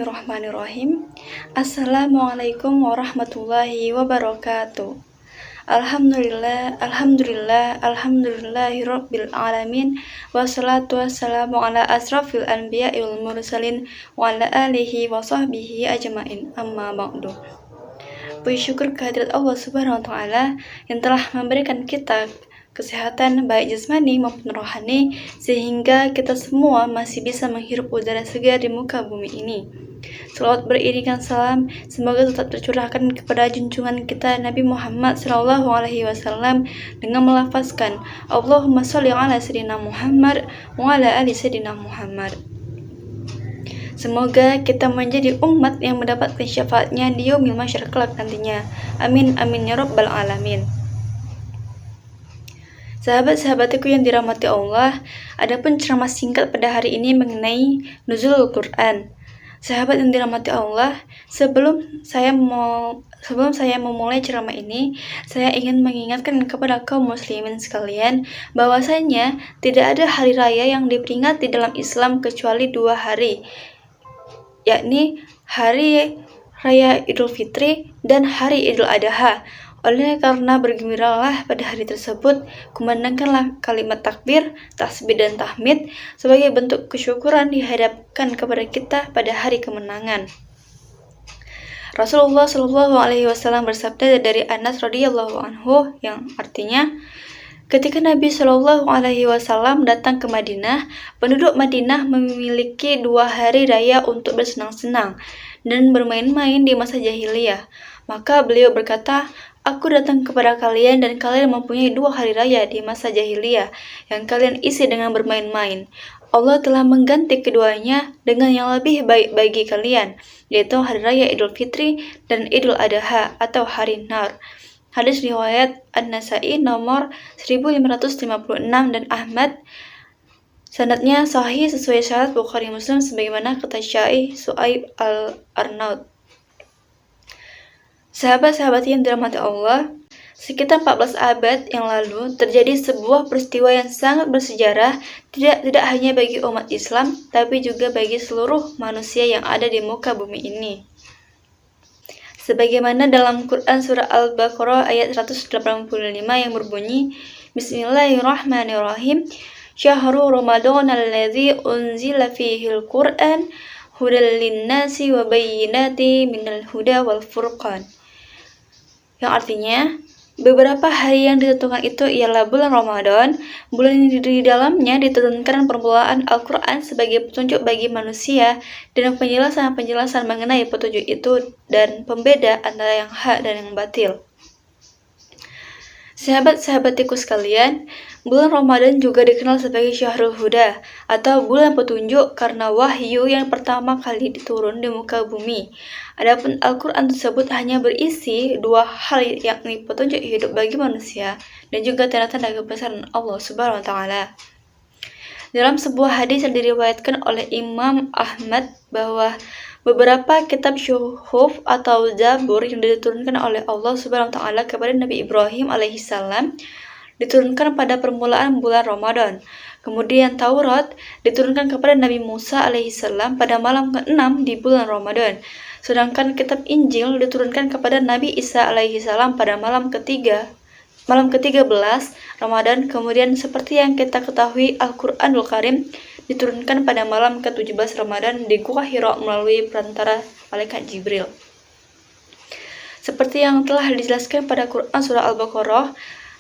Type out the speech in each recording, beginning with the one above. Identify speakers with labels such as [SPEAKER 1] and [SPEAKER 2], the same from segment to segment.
[SPEAKER 1] Bismillahirrahmanirrahim. Assalamualaikum warahmatullahi wabarakatuh. Alhamdulillahirabbil alamin. Wassalatu wassalamu ala asrafil anbiya'i wal mursalin wa ala alihi wa sahbihi ajmain. Amma ba'du. Puji syukur kehadirat Allah Subhanahu wa taala yang telah memberikan kita kesehatan baik jasmani maupun rohani, sehingga kita semua masih bisa menghirup udara segar di muka bumi ini. Selawat beriringan salam semoga tetap tercurahkan kepada junjungan kita Nabi Muhammad SAW dengan melafazkan Allahumma sholli ala sayyidina Muhammad wa ala ali sayyidina Muhammad. Semoga kita menjadi umat yang mendapatkan syafaatnya di yaumil mahsyar kelak nantinya. Amin amin ya rabbal alamin. Sahabat-sahabatku yang dirahmati Allah, adapun ceramah singkat pada hari ini mengenai nuzulul Quran. Sahabat yang dirahmati Allah, sebelum saya memulai ceramah ini, saya ingin mengingatkan kepada kaum muslimin sekalian bahwasanya tidak ada hari raya yang diperingati dalam Islam kecuali 2 hari, yakni hari raya Idul Fitri dan hari Idul Adha. Oleh karena bergembiralah pada hari tersebut, kumandangkanlah kalimat takbir, tasbih dan tahmid sebagai bentuk kesyukuran dihadapkan kepada kita pada hari kemenangan. Rasulullah SAW bersabda dari Anas radhiyallahu anhu yang artinya, ketika Nabi SAW datang ke Madinah, penduduk Madinah memiliki 2 hari raya untuk bersenang-senang dan bermain-main di masa jahiliyah. Maka beliau berkata, aku datang kepada kalian dan kalian mempunyai 2 hari raya di masa jahiliyah yang kalian isi dengan bermain-main. Allah telah mengganti keduanya dengan yang lebih baik bagi kalian, yaitu hari raya Idul Fitri dan Idul Adha atau hari Nar. Hadis riwayat An-Nasa'i nomor 1556 dan Ahmad. Sanadnya sahih sesuai syarat Bukhari Muslim sebagaimana kata Syai Su'aib al-Arnaud. Sahabat-sahabat yang dirahmati Allah, sekitar 14 abad yang lalu terjadi sebuah peristiwa yang sangat bersejarah, tidak hanya bagi umat Islam, tapi juga bagi seluruh manusia yang ada di muka bumi ini. Sebagaimana dalam Quran surah Al-Baqarah ayat 185 yang berbunyi, Bismillahirrahmanirrahim, Syahrul Ramadan alladzi unzila fihil Quran hudal linnasi wa bayyinati minal huda wal furqan. Yang artinya, beberapa hari yang ditentukan itu ialah bulan Ramadan, bulan ini di dalamnya diturunkan permulaan Al-Quran sebagai petunjuk bagi manusia dan penjelasan-penjelasan mengenai petunjuk itu dan pembeda antara yang hak dan yang batil. Sahabat-sahabatiku sekalian, bulan Ramadan juga dikenal sebagai Syahrul Huda atau bulan petunjuk karena wahyu yang pertama kali diturun di muka bumi. Adapun Al-Quran tersebut hanya berisi 2 hal, yakni petunjuk hidup bagi manusia dan juga tanda-tanda kebesaran Allah Subhanahu wa taala. Dalam sebuah hadis yang diriwayatkan oleh Imam Ahmad bahwa beberapa kitab syuhuf atau zabur yang diturunkan oleh Allah Subhanahu wa taala kepada Nabi Ibrahim alaihissalam diturunkan pada permulaan bulan Ramadan. Kemudian Taurat diturunkan kepada Nabi Musa alaihissalam pada malam ke-6 di bulan Ramadan. Sedangkan kitab Injil diturunkan kepada Nabi Isa alaihissalam pada malam ke-13 Ramadan. Kemudian seperti yang kita ketahui, Al-Quranul Karim diturunkan pada malam ke-17 Ramadan di Gua Hira melalui perantara malaikat Jibril. Seperti yang telah dijelaskan pada Quran surah Al-Baqarah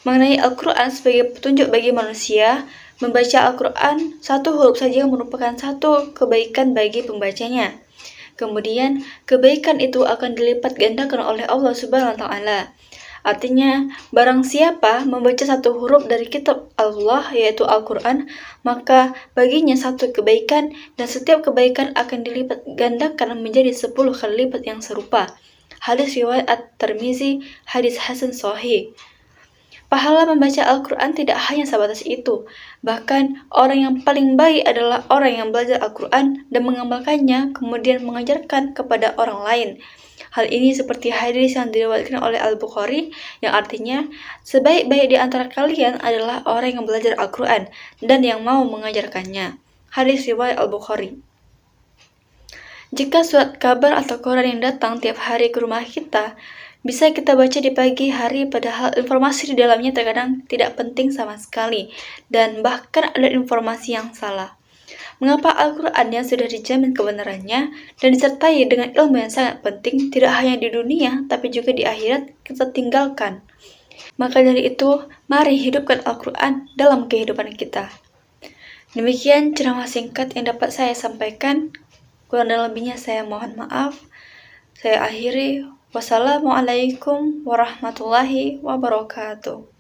[SPEAKER 1] mengenai Al-Quran sebagai petunjuk bagi manusia, membaca Al-Quran 1 huruf saja merupakan 1 kebaikan bagi pembacanya. Kemudian kebaikan itu akan dilipat gandakan oleh Allah Subhanahu wa taala. Artinya, barang siapa membaca 1 huruf dari kitab Allah, yaitu Al-Quran, maka baginya 1 kebaikan, dan setiap kebaikan akan dilipat gandakan menjadi 10 kali lipat yang serupa. Hadis riwayat At-Tirmizi, hadis hasan sahih. Pahala membaca Al-Quran tidak hanya sebatas itu. Bahkan, orang yang paling baik adalah orang yang belajar Al-Quran dan mengamalkannya, kemudian mengajarkan kepada orang lain. Hal ini seperti hadis yang diriwayatkan oleh Al-Bukhari, yang artinya, sebaik-baik di antara kalian adalah orang yang belajar Al-Quran dan yang mau mengajarkannya. Hadis riwayat Al-Bukhari. Jika surat kabar atau koran yang datang tiap hari ke rumah kita, bisa kita baca di pagi hari padahal informasi di dalamnya terkadang tidak penting sama sekali, dan bahkan ada informasi yang salah. Mengapa Al-Quran yang sudah dijamin kebenarannya dan disertai dengan ilmu yang sangat penting tidak hanya di dunia tapi juga di akhirat kita tinggalkan? Maka dari itu, mari hidupkan Al-Quran dalam kehidupan kita. Demikian ceramah singkat yang dapat saya sampaikan. Kurang dan lebihnya saya mohon maaf. Saya akhiri. Wassalamualaikum warahmatullahi wabarakatuh.